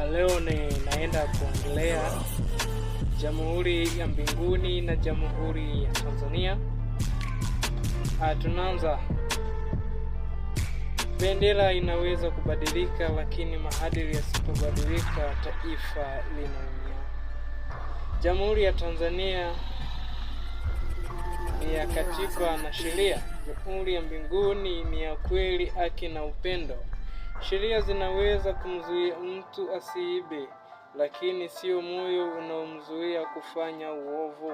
Leo naenda kuongelea Jamhuri ya Mbinguni na Jamhuri ya Tanzania. Tunaanza. Bendera inaweza kubadilika, lakini maadili yasipobadilika taifa linaumia. Jamhuri ya Tanzania ni ya katiba na sheria. Jamhuri ya Mbinguni ni ya kweli, haki na upendo. Sheria zinaweza kumzuia mtu asiibe, lakini sio moyo unaomzuia kufanya uovu.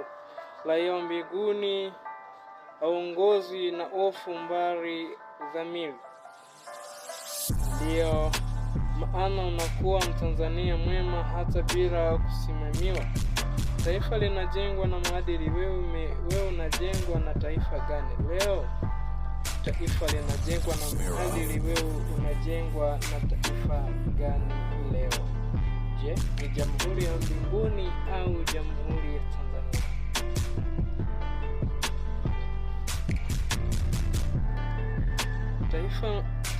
Raia wa mbinguni haongozwi na hofu mbali dhamiri. Ndio maana unakuwa Mtanzania mwema hata bila kusimamiwa. Taifa linajengwa na maadili. Wewe unajengwa na taifa gani leo? Taifa linajengwa na maadili. Wewe unajengwa na taifa gani leo? Je, ni Jamhuri ya Mbinguni au Jamhuri ya Tanzania?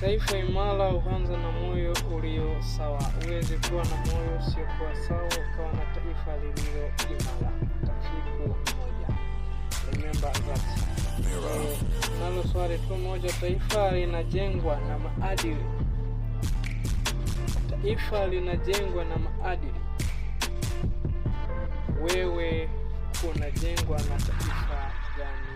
Taifa imara huanza na moyo ulio sawa. Huwezi kuwa na moyo usiokuwa sawa ukawa na taifa lililo imara. Tafiku moja. Remember that. Nalo swali tu moja, taifa linajengwa na maadili. Taifa linajengwa na maadili. Wewe unajengwa na taifa gani?